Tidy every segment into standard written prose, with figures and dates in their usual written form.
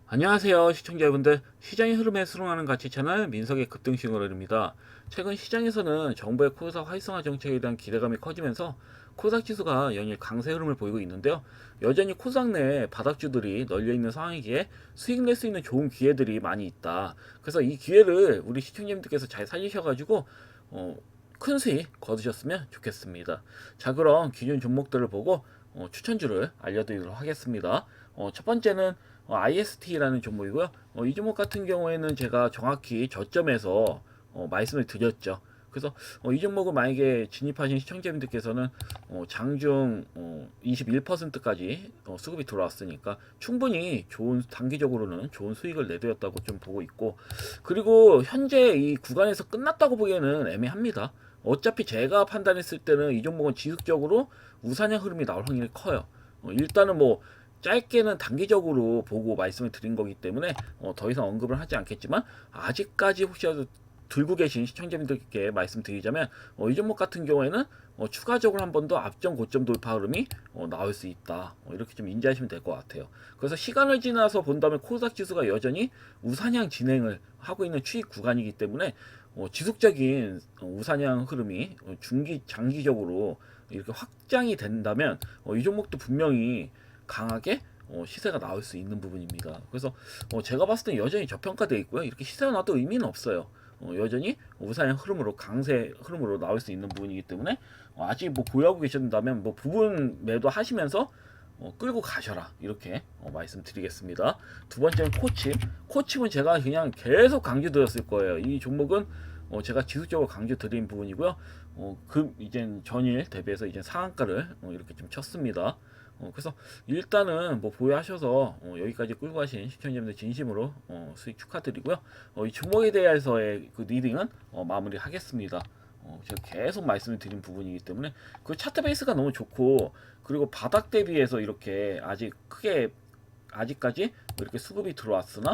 안녕하세요 시청자 여러분들, 시장의 흐름에 수긍하는 가치 채널 민석의 급등신고론입니다. 최근 시장에서는 정부의 코스닥 활성화 정책에 대한 기대감이 커지면서 코스닥 지수가 연일 강세 흐름을 보이고 있는데요. 여전히 코스닥 내에 바닥주들이 널려있는 상황이기에 수익 낼 수 있는 좋은 기회들이 많이 있다. 그래서 이 기회를 우리 시청자님들께서 잘 살리셔가지고 큰 수익 거두셨으면 좋겠습니다. 자, 그럼 기존 종목들을 보고 추천주를 알려드리도록 하겠습니다. 첫 번째는 IST라는 종목이고요. 이 종목 같은 경우에는 제가 정확히 저점에서 말씀을 드렸죠. 그래서 이 종목은 만약에 진입하신 시청자분들께서는 장중 21%까지 수급이 들어왔으니까 충분히 좋은, 단기적으로는 좋은 수익을 내드렸다고 좀 보고 있고, 그리고 현재 이 구간에서 끝났다고 보기에는 애매합니다. 어차피 제가 판단했을 때는 이 종목은 지속적으로 우상향 흐름이 나올 확률이 커요. 일단은 뭐 짧게는 단기적으로 보고 말씀을 드린 거기 때문에 더 이상 언급을 하지 않겠지만, 아직까지 혹시라도 들고 계신 시청자분들께 말씀드리자면 이 종목 같은 경우에는 추가적으로 한 번 더 앞전 고점 돌파 흐름이 나올 수 있다, 이렇게 좀 인지하시면 될 것 같아요. 그래서 시간을 지나서 본다면 코스닥 지수가 여전히 우상향 진행을 하고 있는 추익 구간이기 때문에 지속적인 우상향 흐름이 중기 장기적으로 이렇게 확장이 된다면 이 종목도 분명히 강하게 시세가 나올 수 있는 부분입니다. 그래서 제가 봤을 때 여전히 저평가되어 있고요. 이렇게 시세가 나도 의미는 없어요. 여전히 우상향 흐름으로, 강세 흐름으로 나올 수 있는 부분이기 때문에 아직 뭐 보유하고 계신다면 뭐 부분 매도 하시면서 끌고 가셔라, 이렇게 말씀드리겠습니다. 두 번째는 코칩은 제가 그냥 계속 강조드렸을 거예요. 이 종목은 제가 지속적으로 강조드린 부분이고요. 이젠 전일 대비해서 이제 상한가를 이렇게 좀 쳤습니다. 그래서 일단은 뭐 보유하셔서 여기까지 끌고 가신 시청자분들 진심으로 수익 축하드리고요. 이 종목에 대해서의 그 리딩은 마무리하겠습니다. 제가 계속 말씀을 드린 부분이기 때문에 그 차트 베이스가 너무 좋고, 그리고 바닥 대비해서 이렇게 아직까지 이렇게 수급이 들어왔으나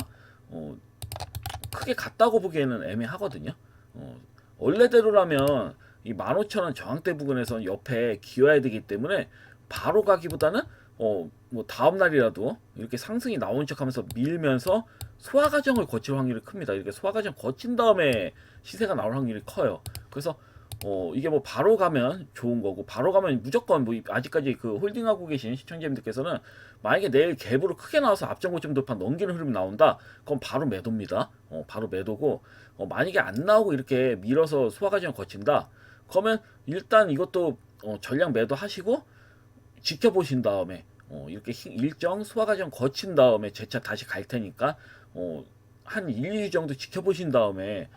크게 갔다고 보기에는 애매하거든요. 원래대로라면 이 15,000원 저항대 부근에서 옆에 기어야 되기 때문에 바로 가기보다는 뭐 다음 날이라도 이렇게 상승이 나온 척하면서 밀면서 소화 과정을 거칠 확률이 큽니다. 이렇게 소화 과정 거친 다음에 시세가 나올 확률이 커요. 그래서 이게 뭐 바로 가면 좋은 거고, 바로 가면 무조건 뭐 아직까지 그 홀딩하고 계신 시청자님들께서는 만약에 내일 갭으로 크게 나와서 앞전 고점 돌파 넘기는 흐름이 나온다, 그럼 바로 매도입니다. 바로 매도고, 만약에 안 나오고 이렇게 밀어서 소화 과정을 거친다, 그러면 일단 이것도 전량 매도하시고 지켜보신 다음에 이렇게 일정 소화 과정 거친 다음에 재차 다시 갈 테니까 한 1, 2주 정도 지켜보신 다음에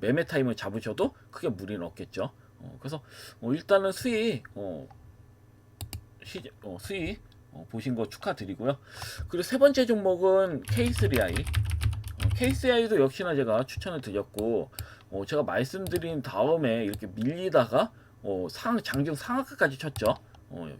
매매 타임을 잡으셔도 크게 무리는 없겠죠. 그래서 일단은 수익 보신 거 축하드리고요. 그리고 세 번째 종목은 K3i. K3i도 역시나 제가 추천을 드렸고, 제가 말씀드린 다음에 이렇게 밀리다가 장중 상하가까지 쳤죠.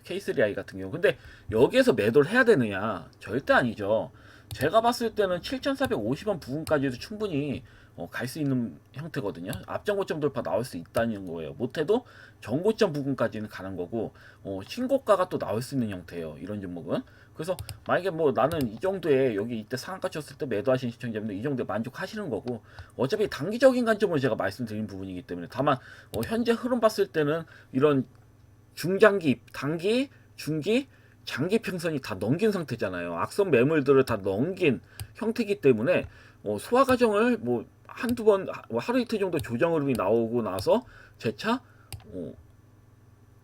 K3i 같은 경우. 근데 여기에서 매도를 해야 되느냐? 절대 아니죠. 제가 봤을 때는 7,450원 부분까지도 충분히 갈 수 있는 형태거든요. 앞전 고점 돌파 나올 수 있다는 거예요. 못해도 전고점 부분까지는 가는 거고, 신고가가 또 나올 수 있는 형태예요, 이런 종목은. 그래서 만약에 뭐 나는 이 정도에 여기 이때 상한가 쳤을 때 매도하신 시청자분들 이 정도에 만족하시는 거고, 어차피 단기적인 관점으로 제가 말씀드린 부분이기 때문에, 다만 현재 흐름 봤을 때는 이런 중장기, 단기, 중기, 장기 평선이 다 넘긴 상태잖아요. 악성 매물들을 다 넘긴 형태이기 때문에 소화 과정을 뭐 한두 번, 뭐 하루 이틀 정도 조정 흐름이 나오고 나서 재차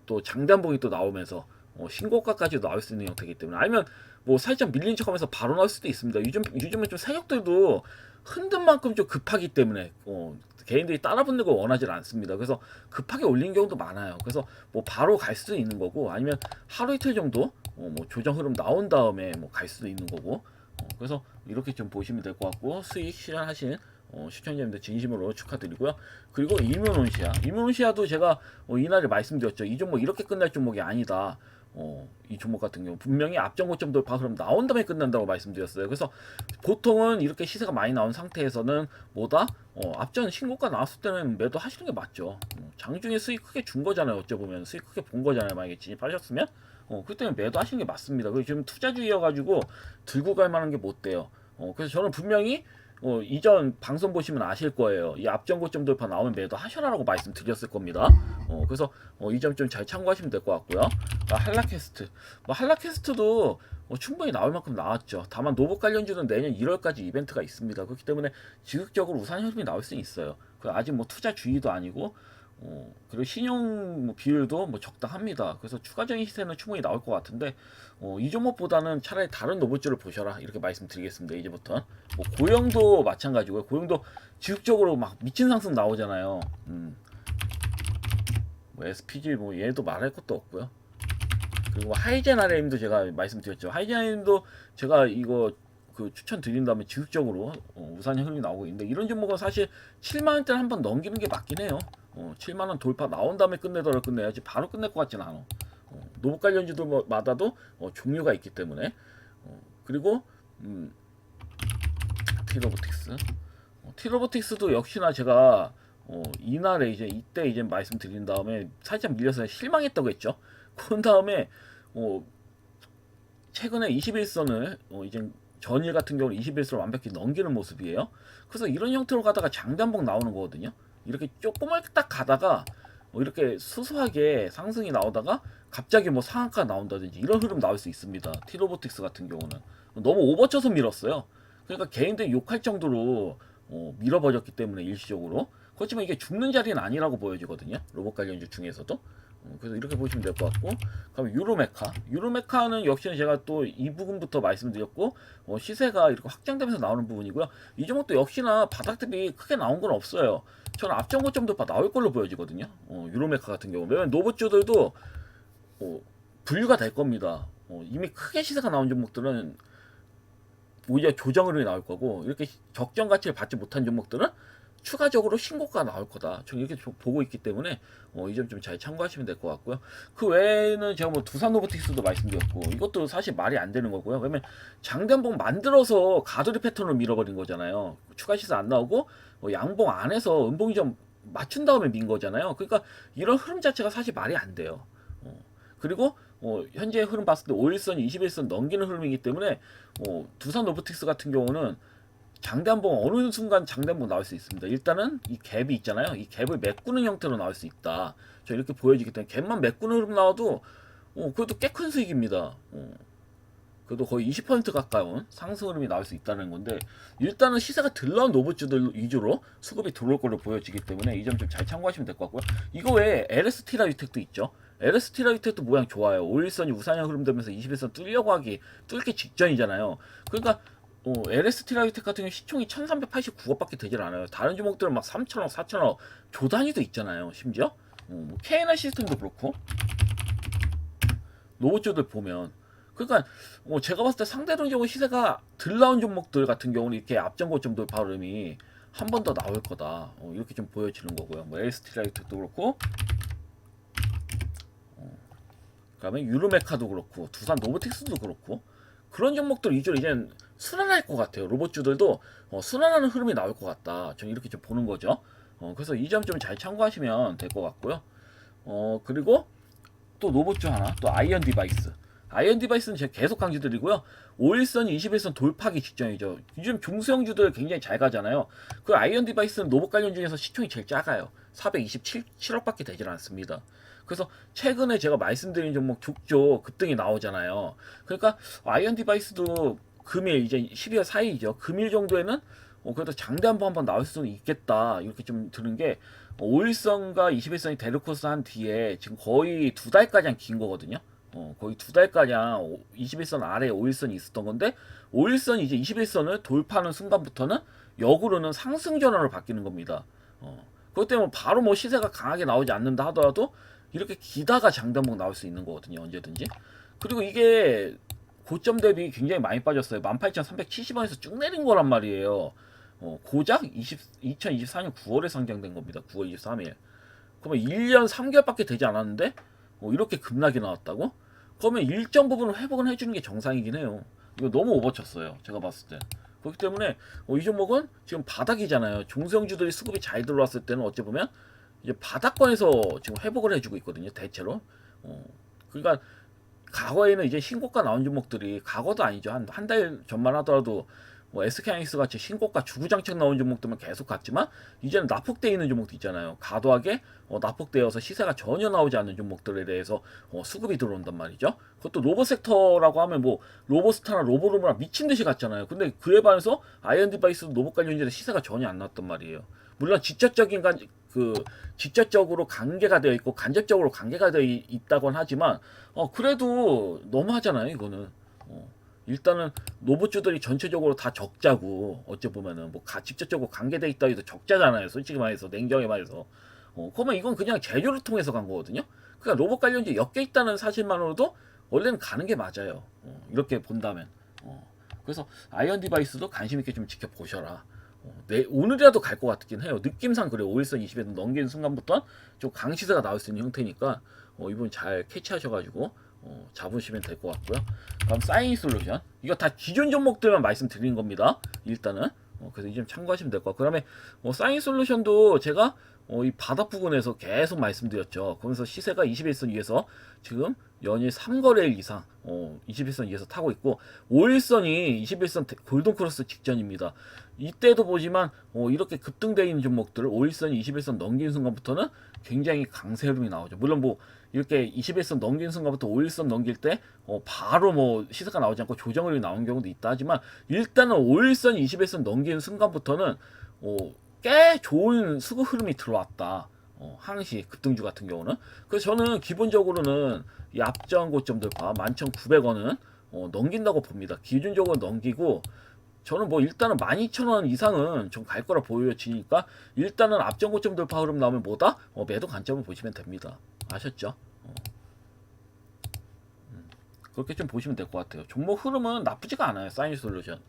또 장단봉이 또 나오면서 신고가까지도 나올 수 있는 형태이기 때문에, 아니면 뭐 살짝 밀린 척하면서 바로 나올 수도 있습니다. 요즘은 좀 세력들도 흔든 만큼 좀 급하기 때문에 개인들이 따라 붙는 거 원하지 않습니다. 그래서 급하게 올린 경우도 많아요. 그래서 뭐 바로 갈 수도 있는 거고, 아니면 하루 이틀 정도 뭐 조정 흐름 나온 다음에 뭐 갈 수도 있는 거고, 그래서 이렇게 좀 보시면 될 것 같고, 수익 실현하신 시청자님들 진심으로 축하드리고요. 그리고 이뮤논시아도 제가 이날에 말씀드렸죠. 이 종목 이렇게 끝날 종목이 아니다. 이 종목 같은 경우 분명히 앞전 고점 돌파 그럼 나온 다음에 끝난다고 말씀드렸어요. 그래서 보통은 이렇게 시세가 많이 나온 상태에서는 뭐다? 앞전 신고가 나왔을 때는 매도 하시는 게 맞죠. 장중에 수익 크게 준 거잖아요. 어째 보면 수익 크게 본 거잖아요. 만약에 진입하셨으면 그때는 매도 하시는 게 맞습니다. 그리고 지금 투자주의여가지고 들고 갈 만한 게 못 돼요. 그래서 저는 분명히 이전 방송 보시면 아실 거예요. 이 앞전고점 돌파 나오면 매도 하셔라라고 말씀드렸을 겁니다. 그래서 이 점 좀 잘 참고하시면 될 것 같고요. 한라캐스트, 한라캐스트도 충분히 나올 만큼 나왔죠. 다만 노봇 관련주는 내년 1월까지 이벤트가 있습니다. 그렇기 때문에 지극적으로 우상 흐름이 나올 수 있어요. 아직 뭐 투자 주의도 아니고 그리고 신용 비율도 뭐 적당합니다. 그래서 추가적인 시세는 충분히 나올 것 같은데 이 종목보다는 차라리 다른 로봇주를 보셔라 이렇게 말씀드리겠습니다. 이제부터 고영도 마찬가지고요. 고영도 지속적으로 막 미친 상승 나오잖아요. 뭐 SPG 뭐 얘도 말할 것도 없고요. 그리고 하이젠 RM도 제가 말씀드렸죠. 하이젠 RM도 제가 이거 추천드린 다음에 지속적으로 우상향 흐름이 나오고 있는데 이런 종목은 사실 7만원대를 한번 넘기는 게 맞긴 해요. 7만원 돌파 나온 다음에 끝내더라도 끝내야지 바로 끝낼 것 같지는 않아. 노봇 관련주들마다도 종류가 있기 때문에 그리고 티로보틱스 티로보틱스도 역시나 제가 이날에 이때 이제 말씀드린 다음에 살짝 밀려서 실망했다고 했죠. 그런 다음에 최근에 21선을 이제 전일 같은 경우는 21선을 완벽히 넘기는 모습이에요. 그래서 이런 형태로 가다가 장단봉 나오는 거거든요. 이렇게 조그맣게 딱 가다가 이렇게 수수하게 상승이 나오다가 갑자기 뭐 상한가 나온다든지 이런 흐름 나올 수 있습니다. 티로보틱스 같은 경우는 너무 오버쳐서 밀었어요. 그러니까 개인들이 욕할 정도로 밀어버렸기 때문에 일시적으로. 그렇지만 이게 죽는 자리는 아니라고 보여지거든요. 로봇 관련주 중에서도. 그래서 이렇게 보시면 될 것 같고, 그럼 유로메카는 역시나 제가 또 이 부분부터 말씀드렸고 시세가 이렇게 확장되면서 나오는 부분이고요. 이 종목도 역시나 바닥 대비 크게 나온 건 없어요. 저는 앞전 고점도 나올 걸로 보여지거든요. 유로메카 같은 경우 왜냐면 노봇주들도 분류가 될 겁니다. 이미 크게 시세가 나온 종목들은 오히려 조정 흐름이 나올 거고 이렇게 적정 가치를 받지 못한 종목들은 추가적으로 신고가 나올 거다. 저는 이렇게 보고 있기 때문에 이 점 좀 잘 참고하시면 될 것 같고요. 그 외에는 제가 뭐 두산 로보틱스도 말씀드렸고 이것도 사실 말이 안 되는 거고요. 왜냐면 장단봉 만들어서 가두리 패턴으로 밀어버린 거잖아요. 추가 시세 안 나오고 양봉 안에서 음봉이 좀 맞춘 다음에 민 거잖아요. 그러니까 이런 흐름 자체가 사실 말이 안 돼요. 그리고 현재 흐름 봤을 때 5일선, 21선 넘기는 흐름이기 때문에 두산 로보틱스 같은 경우는 장단봉 어느 순간 장단봉 나올 수 있습니다. 일단은 이 갭이 있잖아요. 이 갭을 메꾸는 형태로 나올 수 있다. 저 이렇게 보여지기 때문에 갭만 메꾸는 흐름 나와도 그래도 꽤 큰 수익입니다. 그래도 거의 20% 가까운 상승 흐름이 나올 수 있다는 건데 일단은 시세가 덜 나온 노봇주들 위주로 수급이 들어올 걸로 보여지기 때문에 이 점 좀 잘 참고하시면 될 것 같고요. 이거 외에 LST라 유텍도 있죠. LST라 유텍도 모양 좋아요. 5일선이 우상향 흐름 되면서 21선 뚫기 직전이잖아요. 그러니까 LST 라이텍 같은 경우 시총이 1389억밖에 되질 않아요. 다른 종목들은 막 3천억, 4천억 조 단위도 있잖아요. 심지어 뭐 KNR 시스템도 그렇고 로봇주들 보면 그러니까 제가 봤을 때 상대적으로 시세가 덜 나온 종목들 같은 경우는 이렇게 앞전 고점 돌파 흐름이 한 번 더 나올 거다. 이렇게 좀 보여지는 거고요. 뭐 LST 라이텍도 그렇고 그다음에 유로메카도 그렇고 두산 로보틱스도 그렇고 그런 종목들 위주로 이제 순환할 것 같아요. 로봇주들도 순환하는 흐름이 나올 것 같다. 저는 이렇게 좀 보는 거죠. 그래서 이 점 좀 잘 참고하시면 될 것 같고요. 그리고 또 로봇주 하나, 또 아이언 디바이스. 아이언 디바이스는 제가 계속 강조드리고요. 5일선, 21선 돌파기 직전이죠. 요즘 중소형주들 굉장히 잘 가잖아요. 그 아이언 디바이스는 로봇 관련 중에서 시총이 제일 작아요. 427억밖에 되질 않습니다. 그래서 최근에 제가 말씀드린 종목 족조 급등이 나오잖아요. 그러니까 아이언 디바이스도 금일 이제 12월 4일이죠. 금일 정도에는 그래도 장대 한번 나올 수는 있겠다. 이렇게 좀 드는 게 5일선과 21선이 데르코스 한 뒤에 지금 거의 2달가량 긴 거거든요. 거의 2달가량 21선 아래에 5일선이 있었던 건데 5일선 이제 21선을 돌파하는 순간부터는 역으로는 상승 전환으로 바뀌는 겁니다. 그것 때문에 바로 뭐 시세가 강하게 나오지 않는다 하더라도 이렇게 기다가 장단봉 나올 수 있는 거거든요. 언제든지. 그리고 이게 고점 대비 굉장히 많이 빠졌어요. 18,370원에서 쭉 내린 거란 말이에요. 고작 2024년 9월에 상장된 겁니다. 9월 23일. 그러면 1년 3개월밖에 되지 않았는데 이렇게 급락이 나왔다고? 그러면 일정 부분을 회복은 해주는 게 정상이긴 해요. 이거 너무 오버쳤어요. 제가 봤을 때. 그렇기 때문에 이 종목은 지금 바닥이잖아요. 중소형주들이 수급이 잘 들어왔을 때는 어찌 보면 이제 바닥권에서 지금 회복을 해주고 있거든요. 대체로. 그러니까 과거에는 이제 신고가 나온 종목들이 과거도 아니죠. 한 달 전만 하더라도 SK하이닉스 같이 신고가 주구장창 나온 종목들만 계속 갔지만 이제는 납폭되어 있는 종목도 있잖아요. 과도하게 납폭되어서 시세가 전혀 나오지 않는 종목들에 대해서 수급이 들어온단 말이죠. 그것도 로봇 섹터라고 하면 뭐 로보스타나 로보로브나 미친 듯이 갔잖아요. 근데 그에 반해서 아이언 디바이스도 로봇 관련주에 시세가 전혀 안 났단 말이에요. 물론 직접적으로 관계가 되어 있고 간접적으로 관계가 되어 있다곤 하지만 그래도 너무 하잖아요. 이거는 일단은 로봇주들이 전체적으로 다 적자고 어째 보면은 뭐 직접적으로 관계돼 있다 해도 적자잖아요. 솔직히 말해서 냉정히 말해서 그러면 이건 그냥 제조를 통해서 간 거거든요. 그러니까 로봇 관련주 엮여 있다는 사실만으로도 원래는 가는 게 맞아요. 이렇게 본다면 그래서 아이언 디바이스도 관심 있게 좀 지켜보셔라. 오늘이라도 갈 것 같긴 해요. 느낌상 그래요. 5일선 20에서 넘기는 순간부터 좀 강시세가 나올 수 있는 형태니까 이분 잘 캐치하셔가지고 잡으시면 될 것 같고요. 그럼 사인 솔루션 이거 다 기존 종목들만 말씀드리는 겁니다. 일단은 그래서 이 점 참고하시면 될 것 같고 그다음에 사인 솔루션도 제가 이 바닥 부근에서 계속 말씀드렸죠. 그러면서 시세가 21선 위에서 지금 연일 3거래일 이상 21선 위에서 타고 있고 5일선이 21선 골든 크로스 직전입니다. 이때도 보지만 이렇게 급등되어 있는 종목들 5일선이 21선 넘기는 순간부터는 굉장히 강세 흐름이 나오죠. 물론 뭐 이렇게 21선 넘기는 순간부터 5일선 넘길 때 바로 뭐 시세가 나오지 않고 조정 흐름이 나오는 경우도 있다 하지만 일단은 5일선 21선 넘기는 순간부터는 꽤 좋은 수급 흐름이 들어왔다. 항시 급등주 같은 경우는. 그래서 저는 기본적으로는 이 앞전 고점 돌파 11,900원은 넘긴다고 봅니다. 기준적으로 넘기고 저는 뭐 일단은 12,000원 이상은 좀 갈 거라 보여지니까 일단은 앞전 고점 돌파 흐름 나오면 뭐다? 매도 관점을 보시면 됩니다. 아셨죠? 그렇게 좀 보시면 될 것 같아요. 종목 흐름은 나쁘지가 않아요. 사인 솔루션.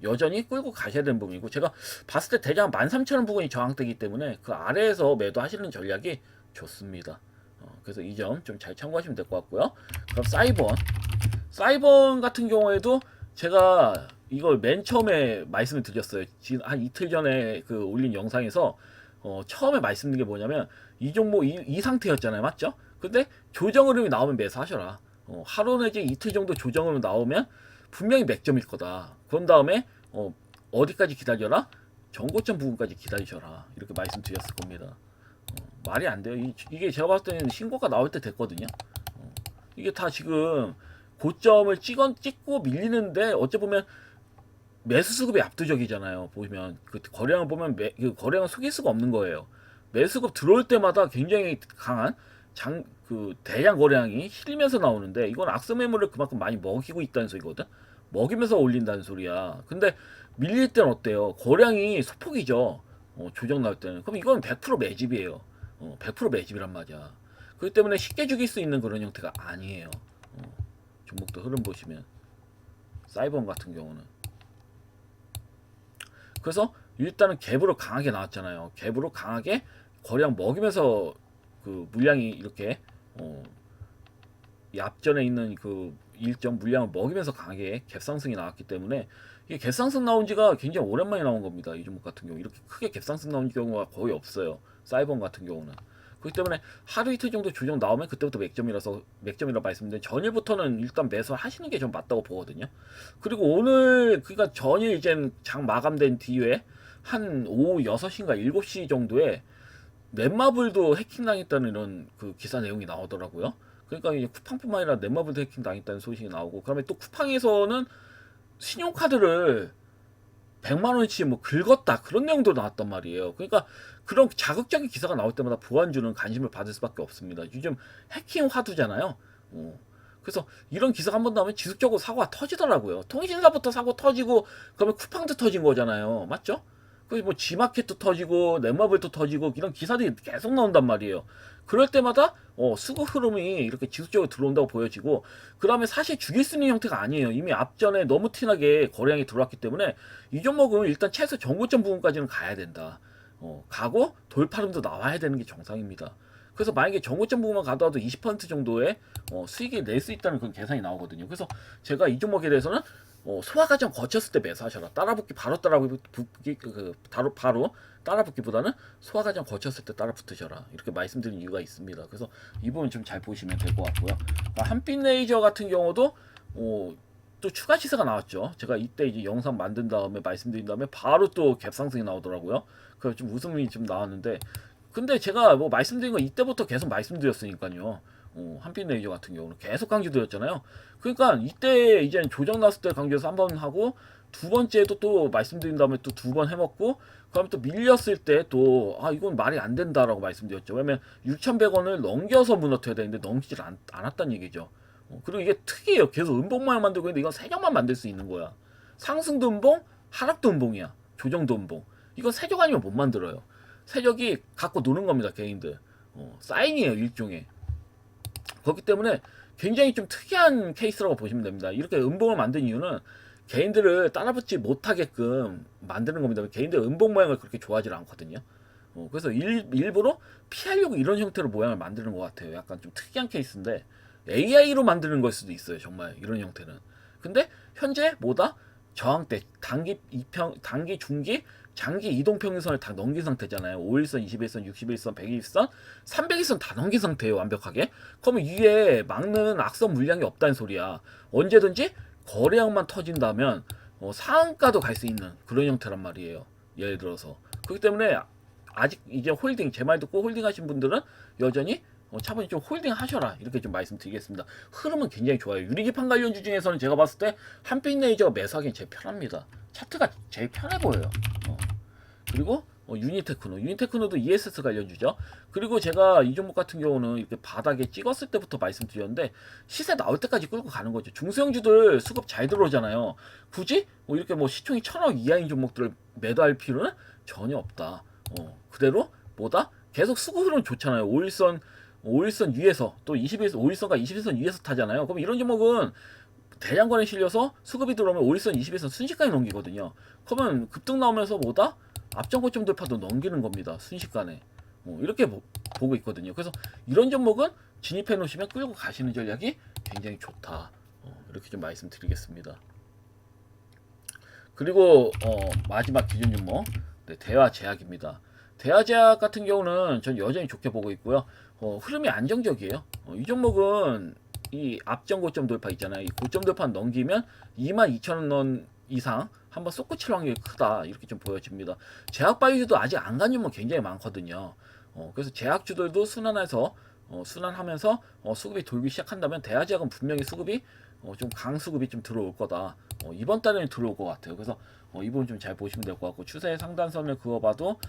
여전히 끌고 가셔야 되는 부분이고 제가 봤을 때 대략 13,000원 부분이 저항되기 때문에 그 아래에서 매도하시는 전략이 좋습니다. 그래서 이 점 좀 잘 참고하시면 될 것 같고요. 그럼 사이번 같은 경우에도 제가 이걸 맨 처음에 말씀을 드렸어요. 지금 한 이틀 전에 그 올린 영상에서 처음에 말씀드린 게 뭐냐면 이 종목 이 상태였잖아요. 맞죠? 근데 조정 흐름이 나오면 매수하셔라. 하루 내지 이틀 정도 조정 흐름 나오면 분명히 맥점일 거다. 그런 다음에 어디까지 기다려라? 전고점 부분까지 기다리셔라. 이렇게 말씀드렸을 겁니다. 말이 안 돼요. 이게 제가 봤을 때는 신고가 나올 때 됐거든요. 이게 다 지금 고점을 찍고 밀리는데 어째 보면 매수 수급이 압도적이잖아요. 보시면 그 거래량 보면 그 거래량 속일 수가 없는 거예요. 매수급 들어올 때마다 굉장히 강한 대량 거래량이 실리면서 나오는데 이건 악성 매물을 그만큼 많이 먹이고 있다는 소리거든. 먹이면서 올린다는 소리야. 근데 밀릴 땐 어때요? 거량이 소폭이죠. 조정 나올 때는. 그럼 이건 100% 매집이에요. 100% 매집이란 말이야. 그렇기 때문에 쉽게 죽일 수 있는 그런 형태가 아니에요. 종목도 흐름 보시면 사이번 같은 경우는. 그래서 일단은 갭으로 강하게 나왔잖아요. 갭으로 강하게 거량 먹이면서 그 물량이 이렇게 이 앞전에 있는 그 일정 물량을 먹이면서 강하게 갭 상승이 나왔기 때문에 이게 갭 상승 나온 지가 굉장히 오랜만에 나온 겁니다. 이 종목 같은 경우 이렇게 크게 갭 상승 나온 경우가 거의 없어요. 사이번 같은 경우는. 그렇기 때문에 하루 이틀 정도 조정 나오면 그때부터 맥점이라 말씀드린 전일부터는 일단 매수하시는 게 좀 맞다고 보거든요. 그리고 오늘 그러니까 전일 이제 장 마감된 뒤에 한 오후 6시인가 7시 정도에 넷마블도 해킹당했다는 이런 그 기사 내용이 나오더라고요. 그러니까 이제 쿠팡뿐만 아니라 넷마블도 해킹당했다는 소식이 나오고 그다음에 또 쿠팡에서는 신용카드를 100만원치 뭐 긁었다 그런 내용도 나왔단 말이에요. 그러니까 그런 자극적인 기사가 나올 때마다 보안주는 관심을 받을 수밖에 없습니다. 요즘 해킹 화두잖아요. 그래서 이런 기사가 한 번 나오면 지속적으로 사고가 터지더라고요. 통신사부터 사고 터지고 그러면 쿠팡도 터진 거잖아요. 맞죠? 그래서 뭐 지마켓도 터지고 넷마블도 터지고 이런 기사들이 계속 나온단 말이에요. 그럴 때마다 수급 흐름이 이렇게 지속적으로 들어온다고 보여지고 그 다음에 사실 죽일 수 있는 형태가 아니에요. 이미 앞전에 너무 티나게 거래량이 들어왔기 때문에 이 종목은 일단 최소 정고점 부분까지는 가야 된다. 가고 돌파름도 나와야 되는 게 정상입니다. 그래서 만약에 정고점 부분만 가더라도 20% 정도의 수익을 낼 수 있다는 그런 계산이 나오거든요. 그래서 제가 이 종목에 대해서는 소화 과정 거쳤을 때 매수하셔라. 따라붙기 바로 따라붙기보다는 소화 과정 거쳤을 때 따라 붙으셔라. 이렇게 말씀드린 이유가 있습니다. 그래서 이 부분 좀 잘 보시면 될 것 같고요. 한빛 레이저 같은 경우도 또 추가 시세가 나왔죠. 제가 이때 이제 영상 만든 다음에 말씀드린 다음에 바로 또 갭 상승이 나오더라고요. 그래서 좀 웃음이 좀 나왔는데, 근데 제가 뭐 말씀드린 거 이때부터 계속 말씀드렸으니까요. 한빛 레이저 같은 경우는 계속 강조드렸잖아요. 그러니까 이때 이제 조정 났을 때 강조해서 한 번 하고, 두 번째도 또 말씀드린 다음에 또 두 번 해먹고, 그다음에 또 밀렸을 때 또 이건 말이 안 된다라고 말씀드렸죠. 왜냐면 6,100원을 넘겨서 무너뜨려야 되는데 넘기질 않았다는 얘기죠. 그리고 이게 특이해요. 계속 음봉 모양 만들고 있는데 이건 세 점만 만들 수 있는 거야. 상승도 음봉, 하락도 음봉이야. 조정도 음봉. 이거 세적 아니면 못 만들어요. 세적이 갖고 노는 겁니다, 개인들. 사인이에요, 일종의. 그렇기 때문에 굉장히 좀 특이한 케이스라고 보시면 됩니다. 이렇게 음봉을 만든 이유는 개인들을 따라붙지 못하게끔 만드는 겁니다. 개인들 음봉 모양을 그렇게 좋아하지 않거든요. 그래서 일부러 피하려고 이런 형태로 모양을 만드는 것 같아요. 약간 좀 특이한 케이스인데 AI로 만드는 걸 수도 있어요. 정말 이런 형태는. 근데 현재 뭐다? 저항대, 단기, 중기, 장기 이동평균선을 다 넘긴 상태잖아요. 5일선, 21선, 61선, 120선, 300일선 다 넘긴 상태예요. 완벽하게. 그러면 이게 막는 악성 물량이 없다는 소리야. 언제든지 거래량만 터진다면 상한가도 갈 수 있는 그런 형태란 말이에요. 예를 들어서. 그렇기 때문에 아직 이제 홀딩, 제 말 듣고 홀딩 하신 분들은 여전히 차분히 좀 홀딩 하셔라, 이렇게 좀 말씀드리겠습니다. 흐름은 굉장히 좋아요. 유리기판 관련주 중에서는 제가 봤을 때 한빛 레이저가 매수하기엔 제일 편합니다. 차트가 제일 편해 보여요. 그리고 유니테크노도 ESS 관련주죠. 그리고 제가 이 종목 같은 경우는 이렇게 바닥에 찍었을 때부터 말씀드렸는데 시세 나올 때까지 끌고 가는 거죠. 중소형주들 수급 잘 들어오잖아요. 굳이 이렇게 시총이 1,000억 이하인 종목들을 매도할 필요는 전혀 없다. 그대로 뭐다? 계속 수급 흐름 좋잖아요. 5일선 위에서 또 21선, 5일선과 21선 위에서 타잖아요. 그럼 이런 종목은 대량권에 실려서 수급이 들어오면 5일선, 21선 순식간에 넘기거든요. 그러면 급등 나오면서 뭐다? 앞전 고점 돌파도 넘기는 겁니다. 순식간에. 이렇게 보고 있거든요. 그래서 이런 종목은 진입해 놓으시면 끌고 가시는 전략이 굉장히 좋다. 이렇게 좀 말씀드리겠습니다. 그리고 마지막 기준 종목, 네, 대화제약입니다. 대화제약 같은 경우는 전 여전히 좋게 보고 있고요. 흐름이 안정적이에요. 이 종목은 이 앞전 고점 돌파 있잖아요. 이 고점 돌파 넘기면 22,000원 이상 한번 쏟고 칠 확률이 크다, 이렇게 좀 보여집니다. 제약바이오도 아직 안 간 종목 굉장히 많거든요. 그래서 제약주들도 순환하면서 수급이 돌기 시작한다면 대화제약은 분명히 수급이 좀 강수급이 좀 들어올 거다. 이번 달에는 들어올 것 같아요. 그래서 이 부분 좀 잘 보시면 될 것 같고, 추세 상단선을 그어봐도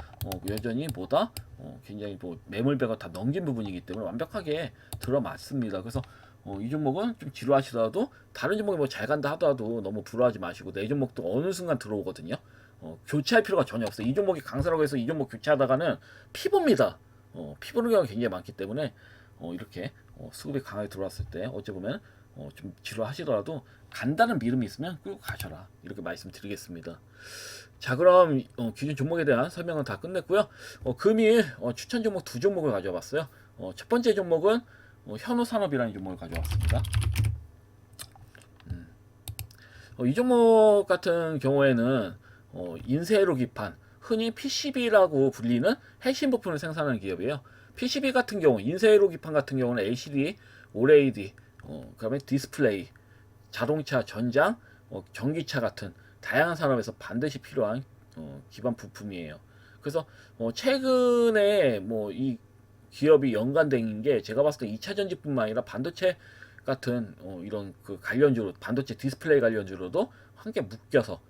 여전히 굉장히 매물배가 다 넘긴 부분이기 때문에 완벽하게 들어맞습니다. 그래서 이 종목은 좀 지루하시더라도 다른 종목이 잘 간다 하더라도 너무 불안하지 마시고, 내 종목도 어느 순간 들어오거든요. 교체할 필요가 전혀 없어요. 이 종목이 강세라고 해서 이 종목 교체하다가는 피보입니다. 피보는 경우가 굉장히 많기 때문에 이렇게 수급이 강하게 들어왔을 때 어찌 보면 좀 지루하시더라도 간다는 믿음이 있으면 끌고 가셔라, 이렇게 말씀드리겠습니다. 자, 그럼 기준 종목에 대한 설명은 다 끝냈고요. 금일 추천 종목 두 종목을 가져와 봤어요. 첫 번째 종목은 현우산업이라는 종목을 가져왔습니다. 이 종목 같은 경우에는 인쇄로 기판, 흔히 PCB라고 불리는 핵심 부품을 생산하는 기업이에요. PCB 같은 경우, 인쇄로 기판 같은 경우는 LCD, OLED, 그다음에 디스플레이, 자동차, 전장, 전기차 같은 다양한 산업에서 반드시 필요한 기반 부품이에요. 그래서 최근에 이 기업이 연관된 게 제가 봤을 때 2차 전지뿐만 아니라 반도체 같은 이런 그 관련주로, 반도체 디스플레이 관련주로도 함께 묶여서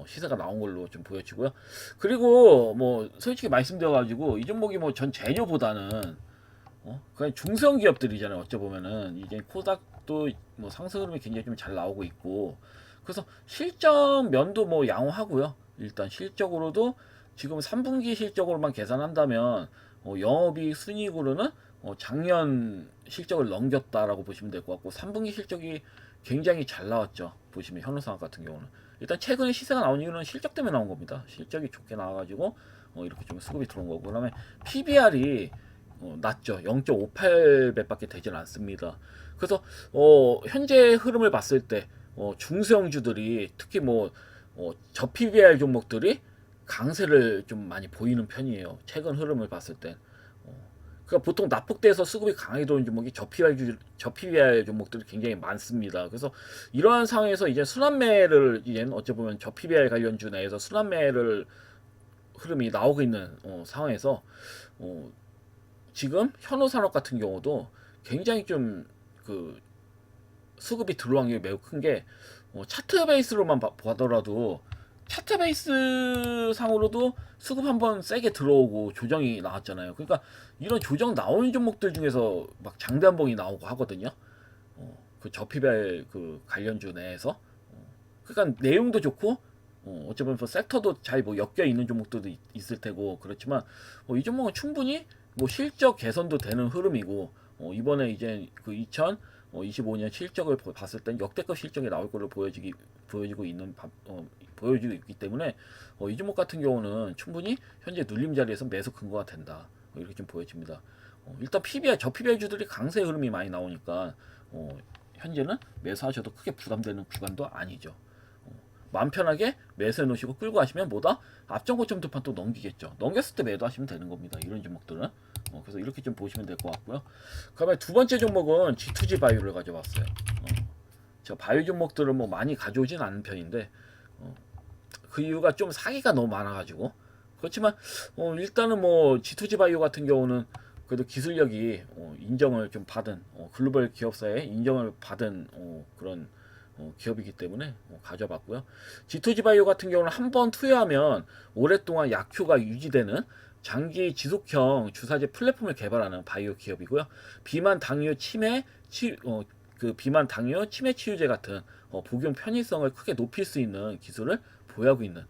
시세가 나온 걸로 좀 보여지고요. 그리고 솔직히 말씀드려가지고 이 종목이 전 재료보다는 그냥 중소형 기업들이잖아요. 어찌 보면은 이제 코닥도 상승 흐름이 굉장히 좀 잘 나오고 있고, 그래서 실적 면도 양호하고요. 일단 실적으로도 지금 3분기 실적으로만 계산한다면 영업이익 순이익으로는 작년 실적을 넘겼다라고 보시면 될 것 같고, 3분기 실적이 굉장히 잘 나왔죠. 보시면 현우산업 같은 경우는 일단 최근에 시세가 나온 이유는 실적 때문에 나온 겁니다. 실적이 좋게 나와가지고 이렇게 좀 수급이 들어온 거고, 그다음에 PBR이 낮죠. 0.58배밖에 되진 않습니다. 그래서 현재 흐름을 봤을 때 중소형주들이 특히 저 PBR 종목들이 강세를 좀 많이 보이는 편이에요. 최근 흐름을 봤을 때. 그러니까 보통 납폭대에서 수급이 강하게 들어오는 종목이 저PBR 종목들이 굉장히 많습니다. 그래서 이러한 상황에서 이제 순환매를 이제 어찌 보면 저PBR 관련주 내에서 순환매를 흐름이 나오고 있는 상황에서 어, 지금 현우산업 같은 경우도 굉장히 좀 그 수급이 들어온 게 매우 큰 게 차트 베이스로만 보더라도 차트 베이스 상으로도 수급 한번 세게 들어오고 조정이 나왔잖아요. 그러니까 이런 조정 나오는 종목들 중에서 막 장단봉이 나오고 하거든요. 그 저피별 그 관련주 내에서 그러니까 내용도 좋고 어쩌면 뭐 섹터도 잘 뭐 엮여 있는 종목들도 있을 테고 그렇지만 이 종목은 충분히 뭐 실적 개선도 되는 흐름이고 이번에 이제 그 2025년 실적을 봤을 땐 역대급 실적이 나올 걸로 보여지고 있는 보여지고 있기 때문에 이 종목 같은 경우는 충분히 현재 눌림 자리에서 매수 근거가 된다 이렇게 좀 보여집니다. 일단 PBR 저PBR 주들이 강세 흐름이 많이 나오니까 현재는 매수하셔도 크게 부담되는 구간도 아니죠. 마음 편하게 매수해 놓으시고 끌고 가시면 뭐다 앞전 고점 도판 또 넘기겠죠. 넘겼을 때 매도하시면 되는 겁니다. 이런 종목들은 그래서 이렇게 좀 보시면 될 것 같고요. 그다음에 두 번째 종목은 G2G 바이오를 가져왔어요. 제가 바이오 종목들은 뭐 많이 가져오진 않은 편인데 그 이유가 좀 사기가 너무 많아가지고 그렇지만 일단은 뭐 G2G 바이오 같은 경우는 그래도 기술력이 인정을 좀 받은 글로벌 기업사의 인정을 받은 그런 기업이기 때문에 가져봤고요. G2G 바이오 같은 경우는 한번 투여하면 오랫동안 약효가 유지되는 장기 지속형 주사제 플랫폼을 개발하는 바이오 기업이고요. 비만 당뇨 치매 치유제 같은 복용 편의성을 크게 높일 수 있는 기술을 보유하고 있는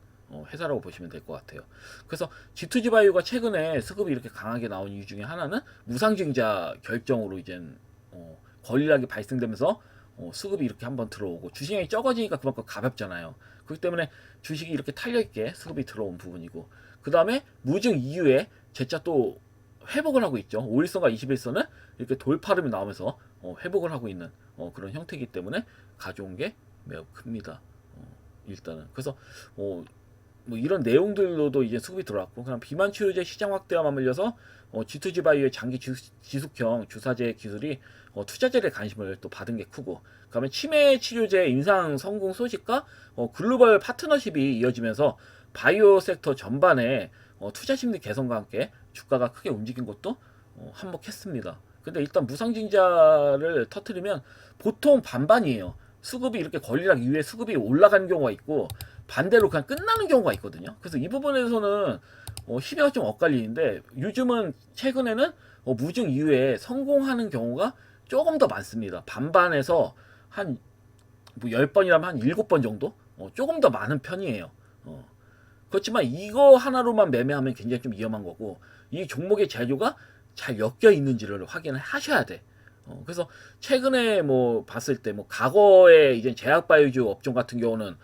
회사라고 보시면 될 것 같아요. 그래서 G2G 바이오가 최근에 수급이 이렇게 강하게 나온 이유 중에 하나는 무상증자 결정으로 이제 권리락이 발생되면서 수급이 이렇게 한번 들어오고 주식량이 적어지니까 그만큼 가볍잖아요. 그렇기 때문에 주식이 이렇게 탄력있게 수급이 들어온 부분이고 그 다음에 무증 이후에 재차 또 회복을 하고 있죠. 5일선과 21선은 이렇게 돌파름이 나오면서 회복을 하고 있는 그런 형태이기 때문에 가져온 게 매우 큽니다. 일단은 그래서 뭐 이런 내용들로도 이제 수급이 들어왔고 그냥 비만 치료제 시장 확대와 맞물려서 G2G 바이오의 장기 지속형 주사제 기술이 투자자들의 관심을 또 받은 게 크고 그다음에 치매 치료제 임상 성공 소식과 글로벌 파트너십이 이어지면서 바이오 섹터 전반에 투자 심리 개선과 함께 주가가 크게 움직인 것도 한몫했습니다. 근데 일단 무상증자를 터트리면 보통 반반이에요. 수급이 이렇게 권리락 이후에 수급이 올라가는 경우가 있고 반대로 그냥 끝나는 경우가 있거든요. 그래서 이 부분에서는 시대가 좀 엇갈리는데 요즘은 최근에는 무증 이후에 성공하는 경우가 조금 더 많습니다. 반반에서 한 뭐 10번이라면 한 7번 정도? 조금 더 많은 편이에요. 그렇지만 이거 하나로만 매매하면 굉장히 좀 위험한 거고 이 종목의 재료가 잘 엮여 있는지를 확인을 하셔야 돼. 그래서 최근에 뭐 봤을 때 뭐 과거에 이제 제약바이오주 업종 같은 경우는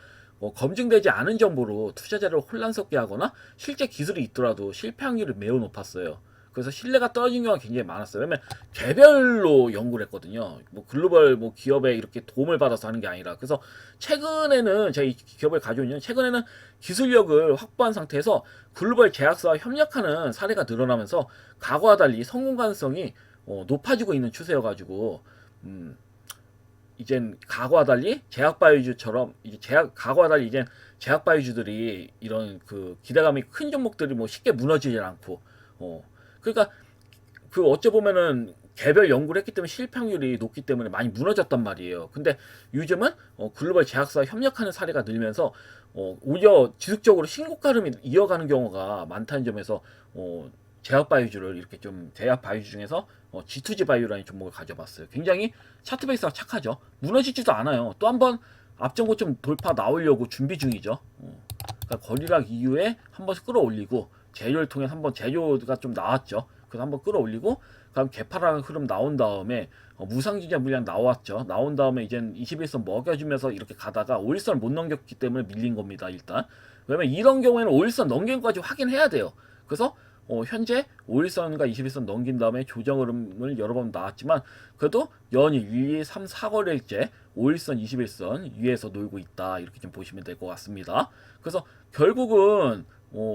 검증되지 않은 정보로 투자자를 혼란스럽게 하거나 실제 기술이 있더라도 실패 확률이 매우 높았어요. 그래서 신뢰가 떨어진 경우가 굉장히 많았어요. 왜냐면 개별로 연구를 했거든요. 뭐 글로벌 뭐 기업에 이렇게 도움을 받아서 하는 게 아니라. 그래서 최근에는 제가 이 기업을 가져온 이유는 최근에는 기술력을 확보한 상태에서 글로벌 제약사와 협력하는 사례가 늘어나면서 과거와 달리 성공 가능성이 높아지고 있는 추세여가지고 이젠 과거와 달리 제약바이오주처럼 과거와 달리 이제 제약바이오주들이 이런 그 기대감이 큰 종목들이 뭐 쉽게 무너지지 않고 그러니까 그 어찌 보면은 개별 연구를 했기 때문에 실패 확률이 높기 때문에 많이 무너졌단 말이에요. 근데 요즘은 글로벌 제약사와 협력하는 사례가 늘면서 오히려 지속적으로 신고가름이 이어가는 경우가 많다는 점에서 제약바이오주를 이렇게 좀 제약바이오주 중에서 G2G 바이오라는 종목을 가져봤어요. 굉장히 차트 베이스가 착하죠. 무너지지도 않아요. 또 한번 앞전 고점 돌파 나오려고 준비 중이죠. 그러니까 거리락 이후에 한번 끌어올리고 재료를 통해 한번 재료가 좀 나왔죠. 그래서 한번 끌어올리고 그다음 개파락 흐름 나온 다음에 무상증자 물량 나왔죠. 나온 다음에 이젠 21선 먹여주면서 이렇게 가다가 5일선 못 넘겼기 때문에 밀린 겁니다. 일단 왜냐면 이런 경우에는 5일선 넘긴 것까지 확인해야 돼요. 그래서 현재 5일선과 21선 넘긴 다음에 조정 흐름을 여러 번 나왔지만 그래도 연일 1, 2, 3, 4거래일째 5일선, 21선 위에서 놀고 있다 이렇게 좀 보시면 될 것 같습니다. 그래서 결국은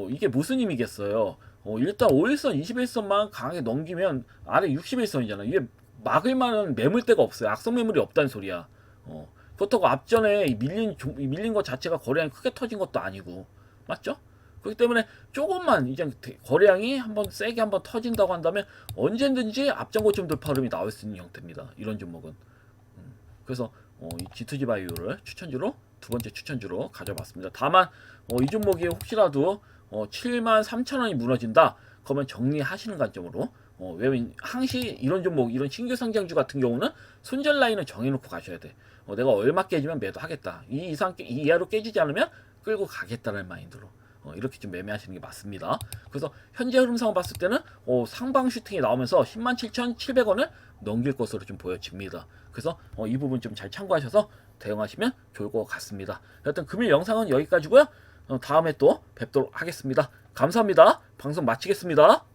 이게 무슨 의미겠어요. 일단 5일선, 21선만 강하게 넘기면 아래 61선이잖아. 이게 막을 만한 매물대가 없어요. 악성 매물이 없다는 소리야. 그렇다고 앞전에 밀린 것 자체가 거래량이 크게 터진 것도 아니고, 맞죠? 그렇기 때문에 조금만 이제 거래량이 한번 세게 한번 터진다고 한다면 언제든지 앞전 고점 돌파 흐름이 나올 수 있는 형태입니다. 이런 종목은. 그래서 이 G2G 바이오를 추천주로 두 번째 추천주로 가져봤습니다. 다만 이 종목이 혹시라도 73,000원이 무너진다. 그러면 정리하시는 관점으로 왜냐면 항시 이런 종목 이런 신규 상장주 같은 경우는 손절 라인을 정해놓고 가셔야 돼. 내가 얼마 깨지면 매도하겠다. 이 이하로 깨지지 않으면 끌고 가겠다는 마인드로 이렇게 좀 매매하시는 게 맞습니다. 그래서 현재 흐름상을 봤을 때는 상방 슈팅이 나오면서 107,700원을 넘길 것으로 좀 보여집니다. 그래서 이 부분 좀 잘 참고하셔서 대응하시면 좋을 것 같습니다. 여튼 금일 영상은 여기까지고요. 다음에 또 뵙도록 하겠습니다. 감사합니다. 방송 마치겠습니다.